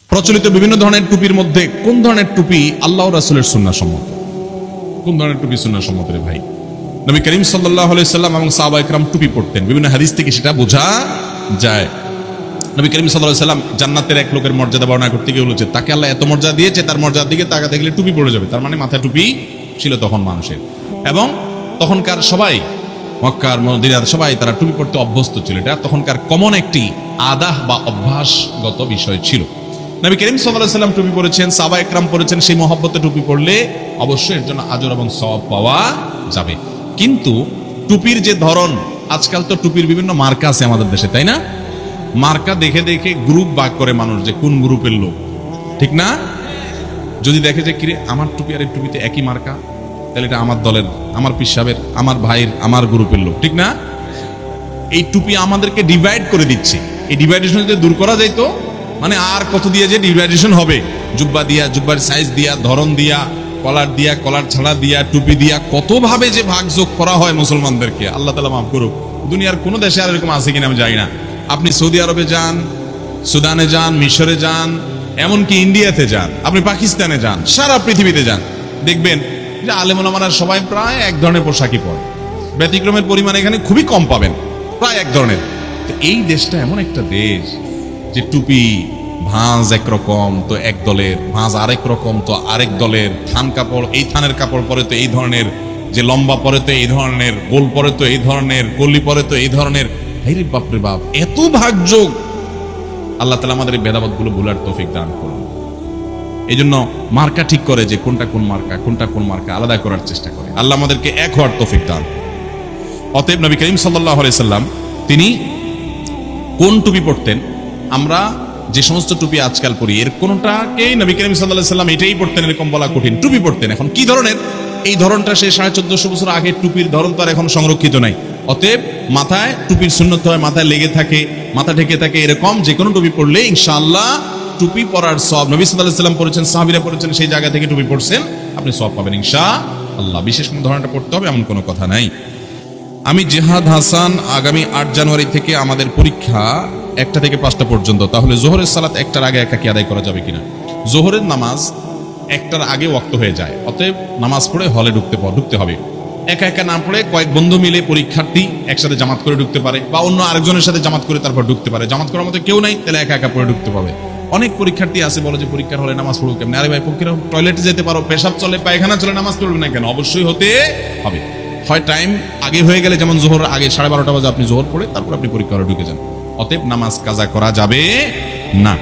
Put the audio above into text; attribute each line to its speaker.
Speaker 1: প্রচলিত বিভিন্ন ধরনের টুপির মধ্যে কোন ধরনের টুপি আল্লাহ রাসূলের সুন্নাহ সম্মত? কোন ধরনের টুপি সুন্নাহ সম্মত রে ভাই? নবী করিম সাল্লাল্লাহু আলাইহি সাল্লাম এবং সাহাবায়ে কেরাম টুপি পরতেন, বিভিন্ন হাদিস থেকে সেটা বোঝা যায়। নবী করিম সাল্লাল্লাহু আলাইহি সাল্লাম জান্নাতের এক লোকের মর্যাদা বর্ণনা করতে গিয়ে বলেছে, তাকে আল্লাহ এত মর্যাদা দিয়েছে, তার মর্যাদার দিকে তাকাতে গেলে টুপি পড়ে যাবে। তার মানে মাথায় টুপি ছিল তখন মানুষের, এবং তখনকার সবাই মক্কার মদিনার সবাই তারা টুপি পরতে অভ্যস্ত ছিল। এটা তখনকার কমন একটি আদাহ বা অভ্যাসগত বিষয় ছিল। নবী করিম সাল্লাল্লাহু আলাইহি সাল্লাম টুপি পরেছেন, সাহাবায়ে কেরাম পরেছেন, সেই মহব্বতে টুপি পরলে অবশ্যই এর জন্য আজর এবং সওয়াব পাওয়া যাবে। কিন্তু টুপির যে ধরন, আজকাল তো টুপির বিভিন্ন মার্কা আছে আমাদের দেশে, তাই না? মার্কা দেখে দেখে গ্রুপ ভাগ করে মানুষ যে কোন গ্রুপের লোক, ঠিক না? যদি দেখে যে কিরে আমার টুপি আর এই টুপিতে একই মার্কা, তাহলে এটা আমার দলের, আমার পীর সাহেবের, আমার ভাইয়ের, আমার গ্রুপের লোক, ঠিক না? এই টুপি আমাদেরকে ডিভাইড করে দিচ্ছে। এই ডিভাইডেশন যদি দূর করা যায় তো মানে আর কত দিয়ে যে ডিভাইডেশন হবে, জুব্বা দিয়া, জুব্বার সাইজ দিয়া, ধরন দিয়া, কলার দিয়া, কলার ছাড়া দিয়া, টুপি দিয়া, কত ভাবে যে ভাগযোগ করা হয় মুসলমানদেরকে, আল্লাহ তাআলা মাফ করুক। দুনিয়ার কোন দেশে আর এরকম আছে কিনা আমি জানি না। আপনি সৌদি আরবে যান, সুদানে যান, মিশরে যান, এমনকি ইন্ডিয়াতে যান, আপনি পাকিস্তানে যান, সারা পৃথিবীতে যান, দেখবেন যে আলেম ওলামারা সবাই প্রায় এক ধরনের পোশাকই পরে। ব্যতিক্রমের পরিমাণ এখানে খুবই কম পাবেন, প্রায় এক ধরনের। তো এই দেশটা এমন একটা দেশ যে টুপি ভাঁজ একরকম তো এক দলের, ভাঁজ আরেক রকম তো আরেক দলের, থান কাপড় এই থানের কাপড় পরে তো এই ধরনের, যে লম্বা পরে তো এই ধরনের, গোল পরে তো এই ধরনের, কলি পরে তো এই ধরনের। হাইরে বাপরে বাপ, এত ভাগযোগ! আল্লাহ তাআলা আমাদের এই ভেদাভেদগুলো ভুলার তৌফিক দান করুন। এই জন্য মার্কা ঠিক করে যে কোনটা কোন মার্কা, কোনটা কোন মার্কা আলাদা করার চেষ্টা করে। আল্লাহ আমাদেরকে এক হওয়ার তৌফিক দান। অতএব নবী করিম সাল্লাল্লাহু আলাইহি সাল্লাম তিনি কোন টুপি পরতেন? আমরা যে সমস্ত টুপি আজকাল পরি এর কোনটাকেই নবী করিম সাল্লাল্লাহু আলাইহি সাল্লাম এটাই পরতেন এরকম বলা কঠিন। টুপি পরতেন। এখন কি ধরনের এই ধরনটা, সে 1450 বছর আগে টুপির ধরন তো আর এখন সংরক্ষিত নাই। অতএব মাথায় টুপির সুন্নত হয়, মাথায় লেগে থাকে, মাথা ঢেকে থাকে, এরকম যে কোনো টুপি পরলে ইনশাআল্লাহ টুপি পরার সওয়াব নবী সাল্লাল্লাহু আলাইহি সাল্লাম পড়েছেন, সাহাবীরা পড়েছেন, সেই জায়গা থেকে টুপি পড়ছেন, আপনি সওয়াব পাবেন ইনশাআল্লাহ। বিশেষ কোনো ধরনটা পড়তে হবে এমন কোনো কথা নাই। আমি জেহাদ হাসান, আগামী 8 জানুয়ারি থেকে আমাদের পরীক্ষা 1টা থেকে 5টা পর্যন্ত। তাহলে জোহরের সালাত 1টার আগে একা কি আদায় করা যাবে কিনা? জোহরের নামাজ 1টার আগে ওয়াক্ত হয়ে যায়, অতএব নামাজ পড়ে হলে ঢুকতে হবে। একা একা না পড়ে কয়েক বন্ধু মিলে পরীক্ষার্থী একসাথে জামাত করে ঢুকতে পারে, বা অন্য আরেকজনের সাথে জামাত করে তারপর ঢুকতে পারে। জামাত করার মতো কেউ নাই, তাহলে একা একা পড়ে ঢুকতে পাবে। অনেক পরীক্ষার্থী আছে বলে যে পরীক্ষার হলে নামাজ পড়বো কেমন? আরে ভাই, পরীক্ষার টয়লেটে যেতে পারো, পেশাব চলে, পায়খানা চলে, নামাজ পড়বে না কেন? অবশ্যই হতে হবে। হয় টাইম আগে হয়ে গেলে, যেমন জোহর আগে 12:30 বাজে আপনি জোহর পড়ে তারপর আপনি পরীক্ষা হলে ঢুকে যান। অতএব নামাজ কাজা করা যাবে না।